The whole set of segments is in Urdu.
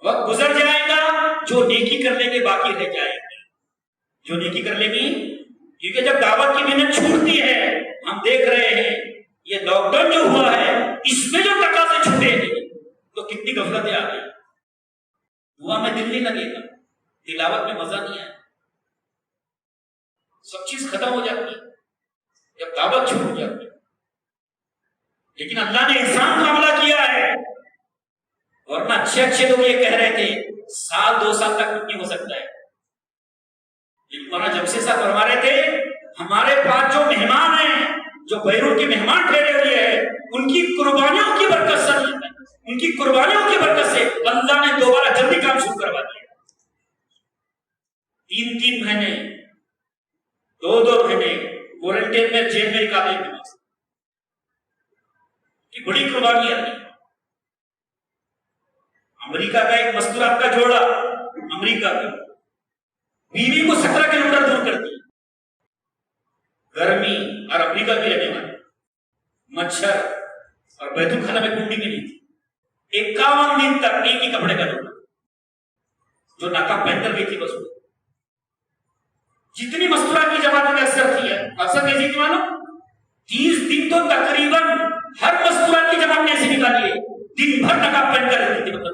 وقت گزر جائے گا، جو نیکی کر لیں گے باقی رہ جائے گی، جو نیکی کر لیں گی. کیونکہ جب دعوت کی محنت چھوٹتی ہے، ہم دیکھ رہے ہیں یہ لاک ڈاؤن جو ہوا ہے اس میں جو تقاضے چھوٹے ہیں تو کتنی غفلتیں آ گئی. دعا میں دل نہیں لگے گا، تلاوت میں مزہ نہیں آئے، سب چیز ختم ہو جاتی ہے جب دعوت چھوٹ جاتی ہے. لیکن اللہ نے احسان کا عملہ کیا ہے، ورنہ اچھے لوگ یہ کہہ رہے تھے سال 2 سال تک نہیں ہو سکتا ہے. لیکن مولانا جمشید صاحب فرما رہے تھے ہمارے پاس جو مہمان ہیں، جو بیرون کے مہمان ٹھہرے ہوئے ہیں، ان کی قربانیوں کی برکت سے اللہ نے دوبارہ جلدی کام شروع کروا دیا. 3 مہینے 2 مہینے کوارنٹین میں جیل میں نکالے کی بڑی قربانی ہے. امریکہ کا ایک مزدور آپ کا جوڑا، امریکہ کا بیوی کو 17 کلومیٹر دور کر دی، گرمی اور امریکہ کے رہنے والے، مچھر اور بیت الخلا میں کنڈی بھی نہیں تھی. 51 دن تک ایک ہی کپڑے کا جوڑا، جو ناکام پہن کر گئی تھی. بس جتنی مستورات کی جماعت میں اکثر تھی ہے، اکثر کیسی تھی مانو 30 دن تو تقریباً ہر مستورات کی جماعت نے ایسے نکالی ہے، دن بھر نقاب پہن کر رہتی تھی. مطلب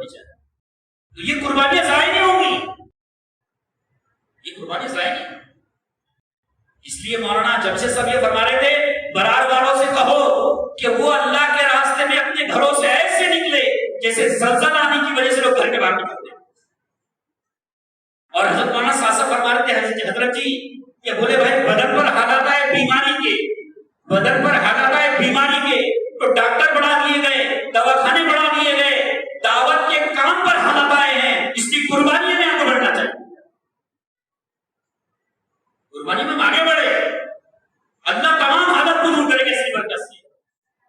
تو یہ قربانیاں ضائع نہیں ہوں گی، یہ قربانیاں ضائع نہیں. اس لیے مولانا جمشید صاحب یہ فرما رہے تھے برار والوں سے کہو کہ وہ اللہ کے راستے میں اپنے گھروں سے ایسے نکلے جیسے زلزلہ آنے کی وجہ سے لوگ گھر کے باہر نکلتے ہیں. اور حضرت مولانا صاحب فرما رہے تھے حضرت جی کہ بولے بھائی بدن پر حالات آئے بیماری کے، بدن پر حالات آئے بیماری کے تو ڈاکٹر بڑھا دیے گئے، دواخانے بڑھا دیے گئے، دعوت کے کام پر حالات آئے ہیں، اس کی قربانی میں آپ کو بڑھنا چاہیے. قربانی میں آگے بڑھے، اللہ تمام حالت کو دور کرے گا اسی برکت سے.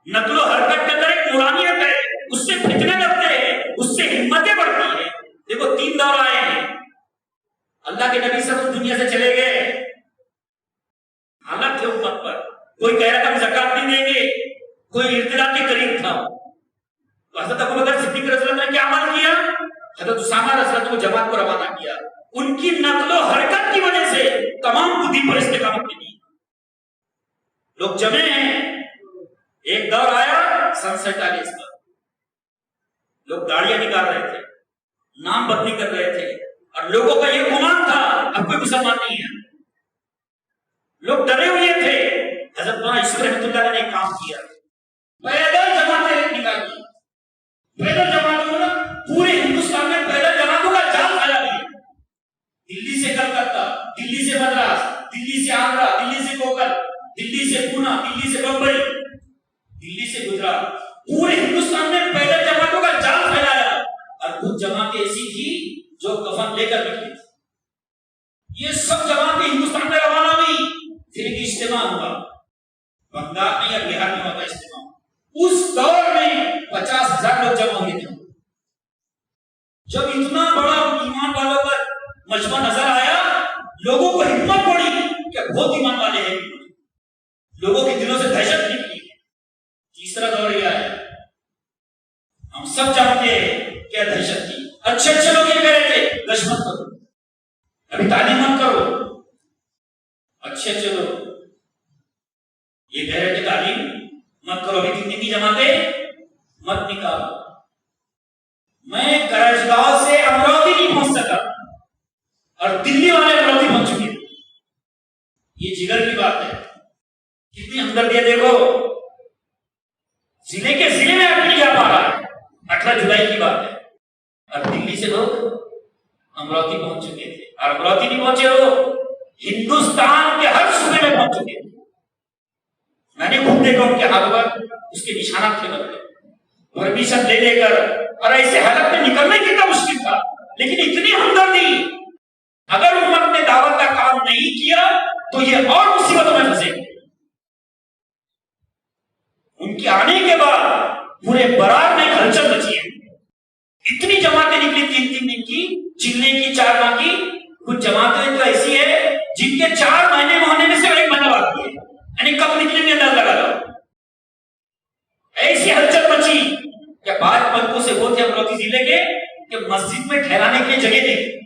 نقل و حرکت کے اندر ایک نورانیت ہے، اس سے فتنے لگتے ہیں، اس سے ہمتیں بڑھتی ہیں. دیکھو 3 دور آئے ہیں، اللہ کے نبی سب دنیا سے چلے گئے، حالت تھے امت پر، کوئی کہہ رہا تھا ہم زکات نہیں دیں گے، کوئی ارتداد کے قریب تھا. تو حضرت ابوبکر صدیق رضی اللہ عنہ نے کیا عمل کیا؟ حضرت اسامہ رضی اللہ عنہ کو جماعت کو روانہ کیا. ان کی نقل و حرکت کی وجہ سے تمام بدھی پر استقامت ملی. لوگ جمع ہیں. ایک دور آیا سن 47 کا، لوگ داڑیاں نکال رہے تھے، نام بدلی کر رہے تھے، اور لوگوں کا یہ گمان تھا اب کوئی مسلمان نہیں ہے، لوگ ڈرے ہوئے تھے. حضرت مولانا یوسف رحمۃ اللہ علیہ نے ایک کام کیا، پیدل جماعتیں نکالی. پیدل جماعتوں نے پورے ہندوستان میں پیدل جماعتوں کا جال پھیلا دیا. دلی سے کلکتہ، دلی سے مدراس، دلی سے آندھرا، دلی سے کوکل، دلی سے پونا، دلی سے بمبئی، دلی سے گجرات، پورے ہندوستان میں پیدل جماعتوں کا جال پھیلایا. اور کچھ جماعتیں ایسی تھی جو کفن لے کر نکلی تھی. یہ سب جماعتیں ہندوستان میں روانہ ہوئی. پھر ایک اجتماع ہوا، بنگال میں یا بہار میں ہوا اجتماع. اس دور میں 50,000 لوگ جمع ہوئے تھے. جب اتنا بڑا ایمان والوں کا مجمع نظر آیا، لوگوں کو ہمت پڑی کہ بہت ایمان والے ہیں، لوگوں کے دلوں سے دہشت نکلی. تیسرا دور یہ آیا، ہم سب جانتے ہیں کیا دہشت تھی. اچھے لوگ یہ کہہ رہے تھے گشت مت کرو، ابھی تعلیم مت کرو. اچھے لوگ یہ کہہ رہے تھے تعلیم مت کرو، ابھی 3 دن کی جماعتیں مت نکالو. میں کرجگاؤں سے امراوتی نہیں پہنچ سکا اور دلی والے امراوتی پہنچ چکے. یہ جگر کی بات ہے، کتنی ہمدردی ہے. دیکھو ضلع کے ضلع میں اب نہیں جا پا رہا ہے. 18 جولائی کی بات ہے اور دلی سے لوگ امراوتی پہنچ چکے تھے. اور امراوتی نہیں پہنچے، وہ ہندوستان کے ہر صوبے میں پہنچ چکے تھے. میں نے خود دیکھا ان کے ہاتھ پر اس کے نشانات تھے، مطلب پرمیشن لے کر. اور ایسے حالت میں نکلنا کتنا مشکل تھا، لیکن اتنی ہمدردی. اگر امت نے دعوت کا کام نہیں کیا تو یہ اور مصیبتوں میں پھنسے. ان کے آنے کے بعد پورے برار میں ہلچل مچی ہے. اتنی جماعتیں نکلی 3 دن کی، چلنے کی 4 ماہ کی. کچھ جماعتیں تو ایسی ہے جن کے 4 مہینے ہونے میں سے 1 مہینہ باقی ہے، یعنی کب نکلیں گے انداز لگا لو. ایسی ہلچل مچی کہ بعض ملکوں سے وہ تھے امراوتی ضلع کے کہ مسجد میں ٹھہرانے کے لیے جگہ نہیں،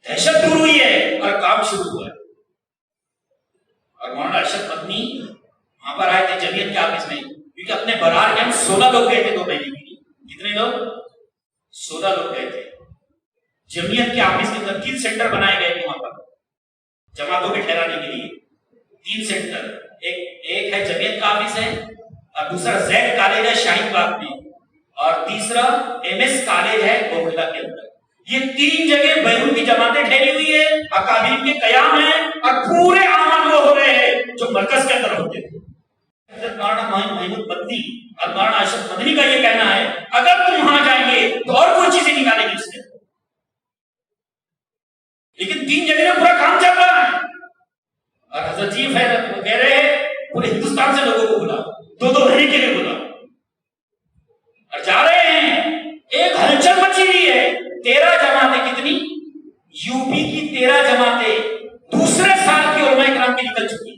دہشت دور ہوئی ہے اور کام شروع ہوا ہے۔ اور مولانا ارشد مدنی وہاں پر آئے تھے جمعیت کے آفس میں، کیونکہ اپنے برار کے ہم 16 لوگ گئے تھے 2 مہینے کے لیے۔ کتنے لوگ؟ 16 لوگ گئے تھے۔ جمعیت کے آفس کے اندر 3 سینٹر بنائے گئے تھے وہاں پر جماعتوں کے ٹھہرانے کے لیے، 3 سینٹر، ایک ہے جمعیت کا آفس ہے، اور دوسرا زید کالج ہے شاہین باغ میں، اور تیسرا ایم ایس کالج ہے بوکھلا کے اندر۔ یہ 3 جگہ بیرون کی جماعتیں ٹھہری ہوئی ہے، اکابرین کے قیام ہیں، اور پورے اعمال وہ ہو رہے ہیں جو مرکز کے اندر ہوتے تھے۔ حضرت مولانا محمود مدنی اور مولانا ارشد مدنی کا یہ کہنا ہے اگر تم وہاں جائیں گے تو اور کوئی چیزیں نکالیں گے اس کے، لیکن 3 جگہ میں پورا کام چل رہا ہے۔ اور حضرت جی کہہ رہے ہیں پورے ہندوستان سے لوگوں کو بلا، 2 مہینے کے لیے بلا، اور جا رہے ہیں۔ ایک ہلچل مچی ہوئی ہے، 13 جماعتیں، کتنی؟ یو پی کی 13 جماعتیں دوسرے سال کی علماء کرام کی نکل چکی،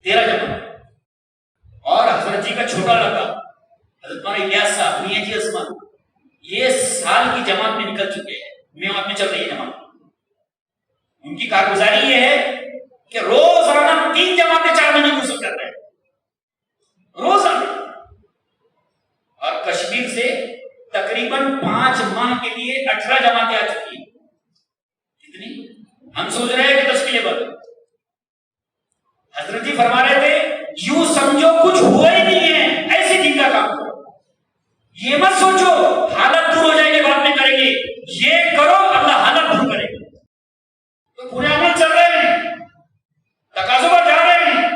13 جماعتیں۔ اور حضرت جی کا چھوٹا لڑکا حضرت مولانا الیاس صاحب، میاں جی عثمان، یہ سال کی جماعت میں نکل چکے ہیں، میوات میں چل رہی ہے جماعت۔ ان کی کارگزاری یہ ہے کہ روزانہ 3 جماعتیں 4 مہینے گزر کر رہے ہیں روزانہ، اور کشمیر سے تقریباً 5 ماہ کے لیے 18 جماعتیں آ چکی ہیں۔ کتنی؟ ہم سوچ رہے ہیں کہ تشکیل بدل، حضرت جی فرما رہے تھے یوں سمجھو کچھ ہوا ہی نہیں ہے، ایسے دن کا کام کرو، یہ مت سوچو حالت دور ہو جائے گی بعد میں کریں گے، یہ کرو اللہ حالت دور کرے گا۔ تو پورے عمل چل رہے ہیں، تقاضوں پر جا رہے ہیں۔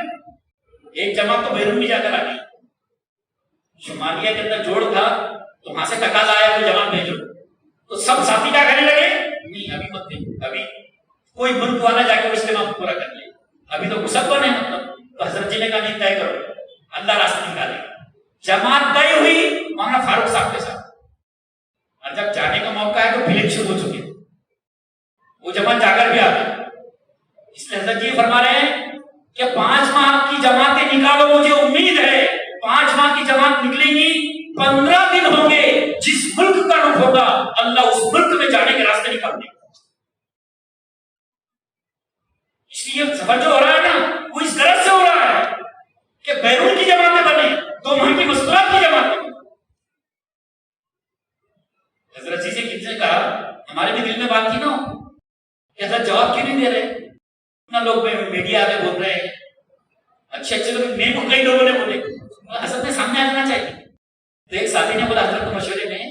ایک جماعت تو بیرون بھی جا کر آ گئی، شمالیہ کے اندر جوڑ تھا تو وہاں سے تقاضا آیا کوئی جماعت بھیجو، تو سب ساتھی کیا کہنے لگے؟ نہیں ابھی مت دے، ابھی کوئی ملک والا جا کے اجتماع پورا کر لے، ابھی تو گسل بنے مطلب۔ تو حضرت جی نے کہا نہیں، طے کرو، اللہ راستہ نکالے۔ جماعت طے ہوئی مولانا فاروق صاحب کے ساتھ، اور جب جانے کا موقع ہے تو فلم شروع ہو چکی، وہ جماعت جا کر بھی آ گئی۔ اس لیے حضرت جی فرما رہے ہیں کہ 5 ماہ کی جماعتیں نکالو، مجھے امید ہے 5 ماہ کی جماعت نکلے گی، 15 دن ہوں گے، جس ملک کا رخ ہوگا اللہ اس ملک میں جانے کے راستے نکال دے گا۔ اس لیے سفر جو ہو رہا ہے نا وہ اس غرض سے ہو رہا ہے کہ بیرون کی جماعتیں بنے، 2 ماہ کی مصروفات کی جماعتیں بنے۔ حضرت جی سے کسی نے کہا، ہمارے بھی دل میں بات تھی نا کہ حضرت جواب کیوں نہیں دے رہے، اتنا لوگ میڈیا میں بول رہے ہیں، اچھے لوگ، میرے کو کئی لوگوں نے بولے حضرت نے سامنے آ جانا چاہیے۔ تو ایک ساتھی نے بولا حضرت کو مشورے میں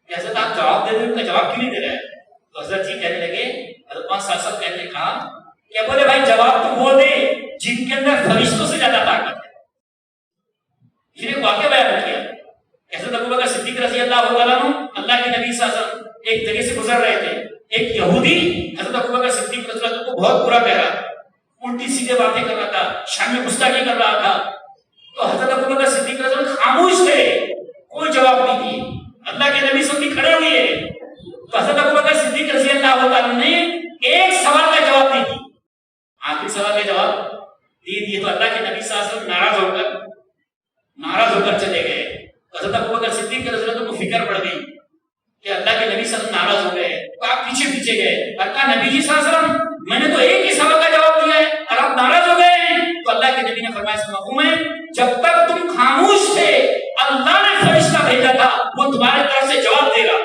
کہ حضرت آپ جواب دے دیں، ان کا جواب کیوں نہیں دے رہے ہیں؟ تو حضرت جی کہنے لگے، حضرت پاک صاحب کہنے لگے کہا کہ بولے بھائی جواب تو وہ دے جن کے اندر فرشتوں سے زیادہ طاقت ہے۔ پھر ایک واقعہ بیان کیا، حضرت ابوبکر صدیق رضی اللہ عنہ اللہ کے نبی صلی اللہ علیہ وسلم ایک جگہ سے گزر رہے تھے، ایک یہودی حضرت ابوبکر صدیق رضی اللہ عنہ کو بہت برا کہہ رہا، الٹی سیدھے باتیں کر رہا تھا، شان میں گستاخی کر رہا تھا۔ تو حضرت ابوبکر صدیق رضی اللہ عنہ خاموش تھے، کوئی جواب نہیں دیے۔ اللہ کے نبی صلی اللہ علیہ وسلم کھڑے ہوئے، تو حضرت ابوبکر صدیق رضی اللہ عنہ نے ایک سوال کا جواب نہیں دیا، آخری سوال کا جواب دے دیے۔ تو اللہ کے نبی صلی اللہ علیہ وسلم ناراض ہو کر چلے گئے۔ حضرت ابوبکر صدیق رضی اللہ عنہ کو فکر پڑ گئی کہ اللہ کے نبی صلی اللہ علیہ وسلم ناراض ہو گئے، تو آپ پیچھے گئے اور کہا نبی جی صلی اللہ علیہ وسلم میں نے تو ایک ہی سوال کا جواب دیا ہے اور آپ ناراض ہو گئے ہیں۔ تو اللہ کے نبی نے فرمایا اس مفہوم ہے جب تک تم خاموش تھے اللہ نے فرشتہ بھیجا تھا وہ تمہارے طرف سے جواب دے گا،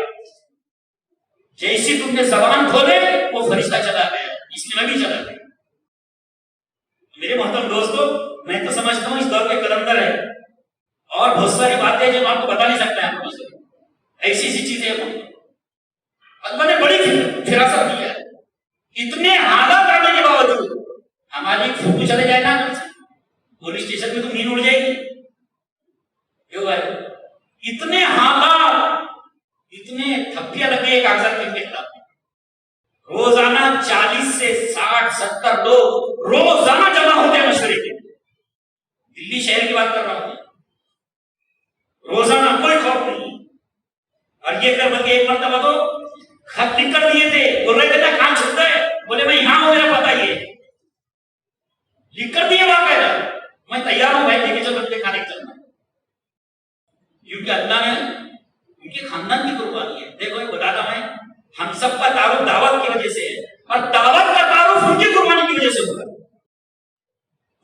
جیسی تم نے زبان کھولے وہ فرشتہ چلا گیا، اس لیے نبی چلا گیا۔ میرے محترم دوستو، میں تو سمجھتا ہوں اس دور کے قلندر ہے اور بہت ساری باتیں جو آپ کو بتا نہیں سکتا ہے، ایسی چیزیں اللہ نے بڑی فراست دی ہے۔ اتنے حالات آنے کے باوجود ہماری ایک فوٹو چلے جائے نا پولیس اسٹیشن میں تو نیند اڑ جائے گی، کیوں بھائی؟ اتنے حالات، اتنے تھپیاں لگے کاغذات کے خلاف، روزانہ 40 سے 60-70 لوگ روزانہ جمع ہوتے ہیں مشورے کے، دلی شہر کی بات کر رہا ہوں، روزانہ کوئی خوف نہیں۔ اور یہ کر بلکہ ایک مرتبہ تو خط لکھ کر دیے تھے، بول رہے تھے نا کام چھپتا ہے، بولے میں یہاں ہوں میرا پتہ یہ لکھ کر دیے باقاعدہ، میں تیار ہوں بھائی لے کے چلو بندے کھانے کے چلنا، کیونکہ اللہ نے ان کے خاندان کی قربانی ہے. دیکھو یہ بتاتا میں ہم سب کا تعارف دعوت کی وجہ سے ہے اور دعوت کا تعارف ان کی قربانی کی وجہ سے ہوا.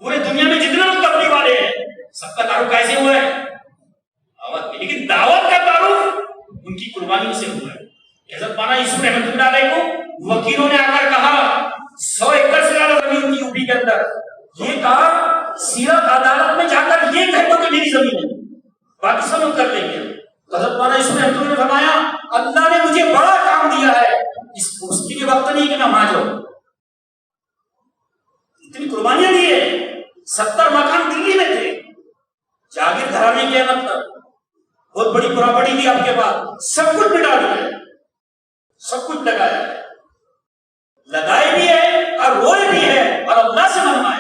پورے دنیا میں جتنے لوگ تبلیغ والے ہیں سب کا تعارف کیسے ہوا ہے؟ دعوت کی. لیکن دعوت کا تعارف ان کی قربانی سے ہوا ہے. حضرت مولانا یوسف رحمۃ اللہ علیہ کو وکیلوں نے آ کر کہا 100 ایکڑ سے زیادہ زمین تھی یوپی کے اندر. یہ کہا سیرت عدالت میں جا کر یہ کہہ دو کہ میری زمین ہے باقی سب لوگ کر لیں گے. حضرت مولانا یوسف رحمۃ اللہ نے فرمایا اللہ نے مجھے بڑا کام دیا ہے, اس پوچھنے کے وقت نہیں کہ میں وہاں جاؤں. اتنی قربانیاں دی ہے. 70 مکان دلی میں تھے, جاگیر گھرانے کے مطلب بہت بڑی پراپرٹی تھی آپ کے پاس, سب کچھ مٹا دیا ہے, سب کچھ لگایا ہے, لگائے بھی ہے اور روئے بھی ہے اور اللہ سے منوائے.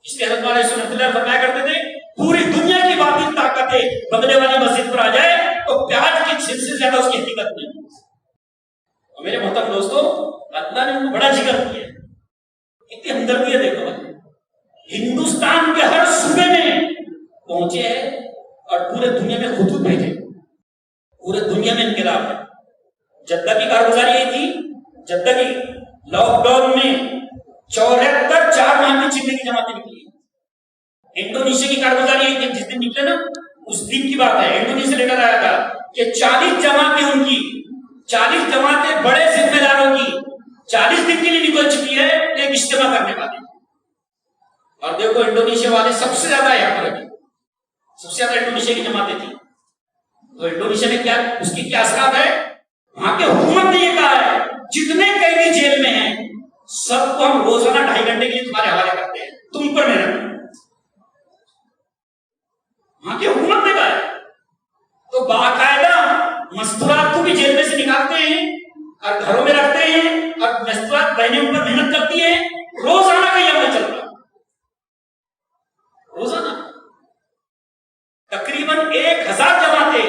اس لیے حضرت مولانا یوسف رحمۃ اللہ فرمایا کرتے تھے پوری دنیا کی باطل طاقتیں بنگلے والی مسجد پر آ جائے تو پیاز کی چھل سے زیادہ اس کی حقیقت نہیں. اور میرے محترم دوستو اللہ نے ان کو بڑا ذکر کیا ہے, اتنی ہمدردی ہے. دیکھو ہندوستان کے ہر صوبے میں پہنچے ہیں اور پورے دنیا میں خطوط بھیجے, پورے دنیا میں انقلاب ہے. جدہ کی کارگزاری یہ تھی, جدہ کی لاک ڈاؤن میں 74 4 ماہ میں چلنے کی جماعتیں نکلی. انڈونیشیا کی کارگزاری یہ تھی, جس دن نکلے نا اس دن کی بات ہے, انڈونیشیا لیٹر آیا تھا کہ 40 جماعتیں ان کی 40 جماعتیں بڑے ذمہ داروں کی 40 دن کے لیے نکل چکی ہے ایک اجتماع کرنے والی. اور دیکھو انڈونیشیا والے سب سے زیادہ یہاں پر رکھے, سب سے زیادہ انڈونیشیا کی جماعتیں تھی. تو انڈونیشیا میں کیا اس کی کیا اثرات ہے؟ وہاں کے حکومت نے یہ کہا ہے جتنے قیدی جیل میں ہیں سب کو ہم روزانہ 2.5 گھنٹے کے لیے تمہارے حوالے کرتے ہیں, تم پر محنت. وہاں کی حکومت نے کہا ہے. تو باقاعدہ مستورات کو بھی جیل میں سے نکالتے ہیں اور گھروں میں رکھتے ہیں اور مستورات بہنیں ان پر محنت کرتی ہیں. روزانہ کا یہ عمل چل رہا ہے, روزانہ تقریباً 1000 جماعتیں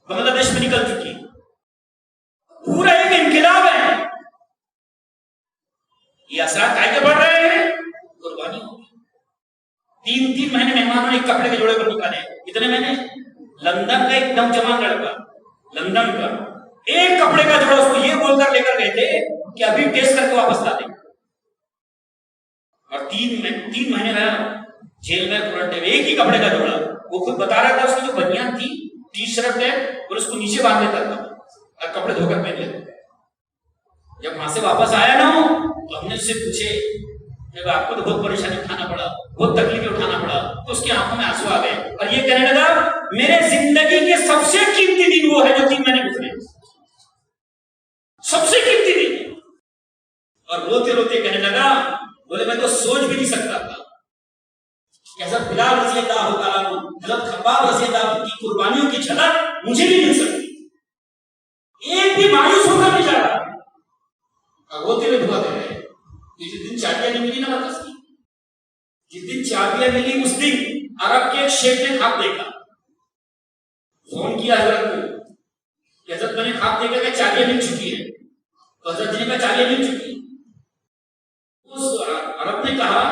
بنگلہ دیش میں نکل چکی. پورا ایک انقلاب ہے. یہ اثرات آگے بڑھ رہے ہیں, قربانی ہو گئی. 3 مہینے مہمانوں نے کپڑے کے جوڑے پر نکالے. کتنے مہینے؟ لندن کا ایک نوجوان لڑکا, لندن کا ایک کپڑے کا جوڑا اس کو یہ بول کر لے کر گئے تھے کہ ابھی ٹیسٹ کر کے واپس لا دیں. اور 3 مہینے رہا جیل میں کرنٹے میں, ایک ہی کپڑے کا جوڑا. وہ خود بتا رہا تھا اس کی جو بنیان تھی ٹی شرٹ ہے اور اس کو نیچے باندھ لیتا تھا اور کپڑے دھو کر پہن لیتا. جب وہاں سے واپس آیا نا تو ہم نے اس سے پوچھے جب آپ کو تو بہت پریشانی اٹھانا پڑا, بہت تکلیفیں اٹھانا پڑا, تو اس کی آنکھوں میں آنسو آ گئے اور یہ کہنے لگا میرے زندگی کے سب سے قیمتی دن وہ ہے جو 3 مہینے گزرے, سب سے قیمتی دن. اور روتے روتے کہنے لگا بولے میں تو سوچ بھی نہیں سکتا تھا کہ حضرت بلال رضی اللہ تعالیٰ عنہ, حضرت خباب رضی اللہ عنہ کی قربانیوں کی جھلک مجھے بھی مل سکتی. ایک بھی مایوس ہو کر نہیں جا رہا اور روتے ہوئے دعا دے رہے. جس دن چابیاں نہیں ملی نا مرکز کی, جس دن چابیاں ملی اس دن عرب کے ایک شیخ نے خواب دیکھا, فون کیا حضرت کو کہ حضرت میں نے خواب دیکھا کہ چابیاں مل چکی ہے. تو حضرت جی نے کہا چابیاں مل چکی. اس عرب نے کہا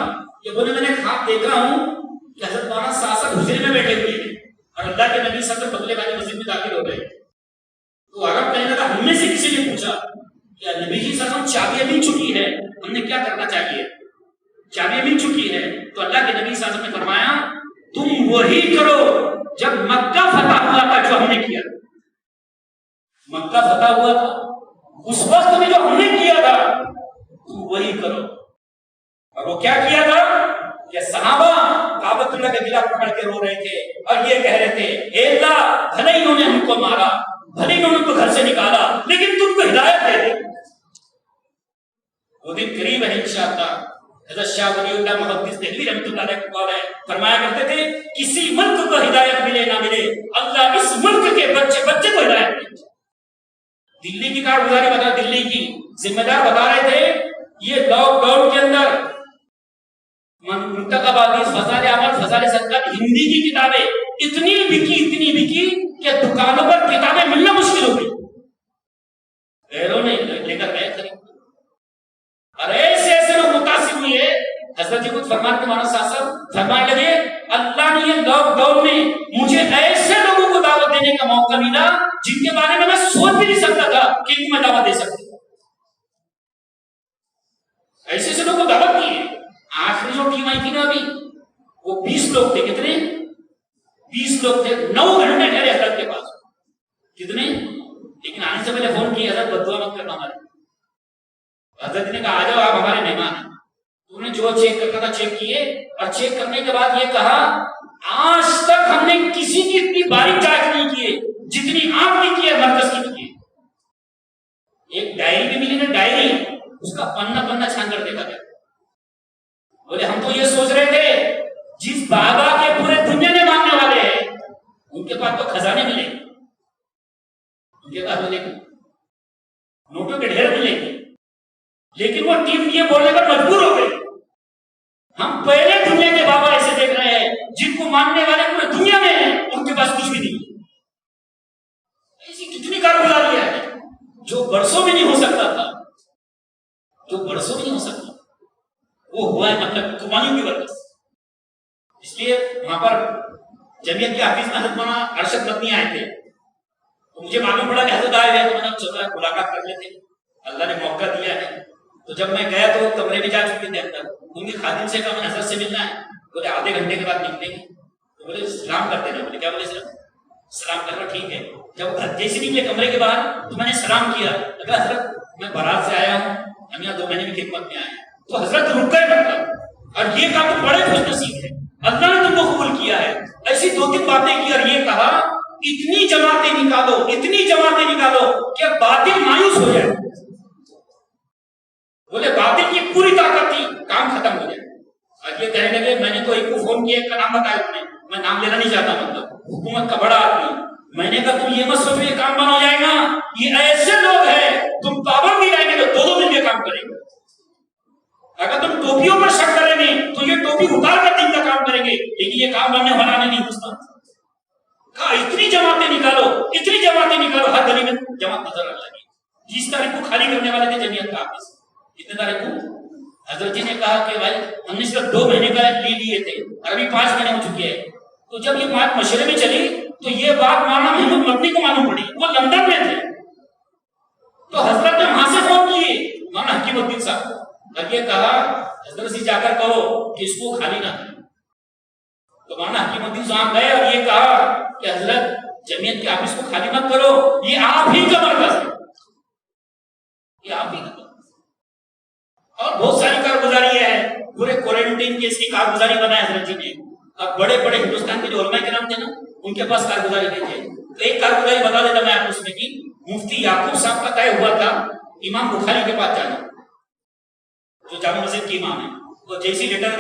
کہ بولے میں نے خواب دیکھا ہوں کہ حضرت مولانا ساسد حجرے میں بیٹھے ہوئے ہیں اور اللہ کے نبی صلی اللہ علیہ وسلم بغلے والی مسجد میں داخل ہو گئے. تو عرب کہنے لگا ہم میں سے کسی نے پوچھا کہ نبی جی صلی اللہ علیہ وسلم چابیاں مل چکی ہے, ہم نے کیا کرنا چاہیے؟ چابیاں مل چکی ہے. تو اللہ کے نبی صلی اللہ علیہ وسلم نے فرمایا تم وہی کرو جب مکہ فتح ہوا تھا جو ہم نے کیا. مکہ فتح ہوا تھا اس وقت میں جو ہم نے کیا تھا تم وہی کرو. اور وہ کیا کیا تھا کہ صحابہ کعبۃ اللہ کے غلاف پکڑ کے رو رہے تھے اور یہ کہہ رہے تھے اے اللہ بھلے انہوں نے ہم کو مارا, بھلے انہوں نے ہم کو گھر سے نکالا, لیکن تم کو ہدایت دے دے. وہ دن قریب ہے انشاءاللہ. حضرت شاہ ولی اللہ محدث دہلوی رحمۃ اللہ علیہ کو فرمایا کرتے تھے کسی ملک کو ہدایت ملے نہ ملے اللہ اس ملک کے بچے کو ہدایت دے. دلی کی کارگزاری بتا, دلی کی ذمہ دار بتا رہے تھے یہ لاک ڈاؤن کے اندر منتخب حدیث فضائل اعمال فضائل صدقات ہندی کی کتابیں اتنی بکی کہ دکانوں پر کتابیں ملنا مشکل ہو گئی. غیروں نے لے کر گئے خرید اور ایسے لوگ متاثر ہوئے. حضرت جی خود فرمان کے مولانا صاحب فرمانے لگے اللہ نے یہ لاک ڈاؤن میں مجھے ایسے لوگوں کو دعوت دینے کا موقع موقع ملا جن کے بارے میں سوچ بھی نہیں سکتا تھا کہ ان کو میں دعوت دے سکتا ہوں. ایسے سے لوگوں کو دعوت کی ہے. آخری جو ٹیم آئی تھی نا ابھی وہ 20 لوگ تھے. کتنے؟ 20 لوگ تھے. 9 گھنٹے ٹھہرے حضرت کے پاس. کتنے؟ لیکن آنے سے پہلے فون کیا حضرت بد دعا مت کرنا ہمارے. حضرت نے کہا آ جاؤ آپ ہمارے مہمان ہیں. تو نے جو چیک کرنا تھا چیک کیے اور چیک کرنے کے بعد یہ کہا آج تک ہم نے کسی کی اتنی باریک جانچ نہیں کی ہے جتنی آپ نے کی ہے مرکز کی کی ہے. ایک ڈائری بھی ملی نا ڈائری اس کا پنا پنا چھان کر دیکھا گیا. بولے ہم تو یہ سوچ رہے تھے جس بابا کے پورے دنیا میں ماننے والے ہیں ان کے پاس تو خزانے ملے گی ان کے پاس ملے گی نوٹوں کے ڈھیر ملے گی. لیکن وہ ٹیم یہ بولنے پر مجبور ہو گئی ہم پہلے دنیا کے بابا ایسے دیکھ رہے ہیں جن کو ماننے والے پورے دنیا میں ہیں ان کے پاس کچھ بھی نہیں. ایسی کتنی کارگزاری ہے جو برسوں میں نہیں ہو سکتا تھا جو برسوں میں نہیں ہو سکتا وہ ہوا ہے مطلب قربانیوں کی وجہ سے. اس لیے وہاں پر جمعیت کے حافظ حضرت مولانا ارشد مدنی آئے تھے تو مجھے معلوم پڑا کہ حضرت آئے ہوئے تو میں نے سوچا ملاقات کر لیتے. اللہ نے موقع دیا ہے تو جب میں گیا تو کمرے میں جا چکے تھے اندر. ان کے خادم سے کہا میں حضرت سے ملنا ہے. بولے آدھے گھنٹے کے بعد نکلیں گے. تو بولے سلام کر دینا. بولے کیا بولے سلام کرنا ٹھیک ہے. جب جیسے نکلے کمرے کے باہر تو میں نے سلام کیا. لگا حضرت میں بارات سے آیا ہوں ہم یہاں 2 مہینے کی خدمت میں آئے ہیں. تو حضرت رک گئے مطلب اور یہ کہا تم بڑے خوش نصیب ہے اللہ نے تم کو قبول کیا ہے. ایسی 2-3 باتیں کی اور یہ کہا اتنی جماعتیں نکالو کہ باطل مایوس ہو جائے. بولے باطل کی پوری طاقت تھی کام ختم ہو جائے. اور یہ کہنے لگے میں نے تو ایک کو فون کیا ایک کا نام بتایا انہوں نے میں نام لینا نہیں چاہتا مطلب حکومت کا بڑا آدمی. میں نے کہا تم یہ مت سوچو یہ کام بن ہو جائے گا. یہ ایسے لوگ ہیں تم پابند بھی رہیں گے تو 2 دن کے کام کریں گے. اگر تم ٹوپیوں پر شک کریں گے تو یہ ٹوپی اتار کر دن کا کام کریں گے لیکن یہ کام بننے والا نہیں ہوتا. کہا اتنی جماعتیں نکالو ہر گلی میں جماعت نظر آنے لگی. 30 تاریخ کو خالی کرنے والے تھے جمعیت کا آفس. کتنے تاریخ کو حضرت جی نے کہا کہ بھائی ہم نے صرف 2 مہینے کا لیے تھے اور ابھی 5 مہینے ہو چکے ہیں. تو جب یہ بات مشورے میں چلی تو یہ بات مولانا محمود مدنی کو معلوم پڑی. وہ لندن میں تھے تو حضرت نے وہاں سے فون کیے مولانا حکیم الدین صاحب اور یہ کہا حضرت سے جا کر کہو کہ اس کو خالی نہ کریں. تو مولانا حکیم الدین صاحب گئے اور یہ کہا کہ حضرت جمعیت کے آفس کو خالی مت کرو یہ آپ ہی کا مرکز ہے. یہ آپ ہی کا اور بہت ساری کارگزاری ہے. پورے کوارنٹائن کی اس کی کارگزاری بنائے حضرت جی نے. اب بڑے بڑے ہندوستان کے جو علماء کرام تھے نا ان کے پاس کارگزاری نہیں تھے. تو ایک کارگزاری بتا دیتا میں آپ کو اس میں کی مفتی یعقوب صاحب کا طے ہوا تھا امام بخاری کے پاس جانا جو جامع مسجد کے امام ہے. تو جیسی لیٹر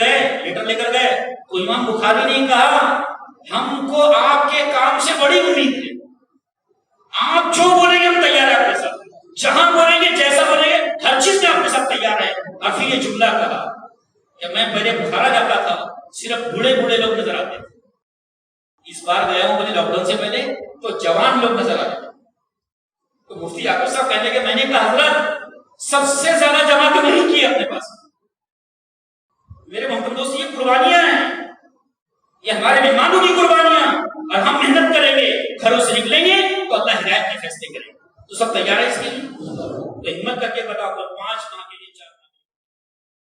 لے کر گئے تو امام بخاری نے کہا ہم کو آپ کے کام سے بڑی امید ہے. آپ جو بولیں گے ہم تیار ہیں آپ کے ساتھ. جہاں بولیں گے جیسا بولیں گے ہر چیز میں آپ کے ساتھ تیار ہے. اور پھر یہ جملہ کہا کہ میں پہلے بخارا جاتا تھا صرف بوڑھے لوگ نظر آتے تھے. اس بار گیا ہوں لاک ڈاؤن سے پہلے تو جوان لوگ نظر آتے تھے. تو مفتی یعقوب صاحب کہنے لگے میں نے کہا حضرت سب سے زیادہ جماعتیں نہیں کی اپنے پاس. میرے محترم دوست یہ قربانیاں ہیں یہ ہمارے مہمانوں کی قربانیاں اور ہم محنت کریں گے گھروں سے نکلیں گے تو اللہ ہدایت کے فیصلے کریں گے. تو سب تیار ہے اس کے لیے.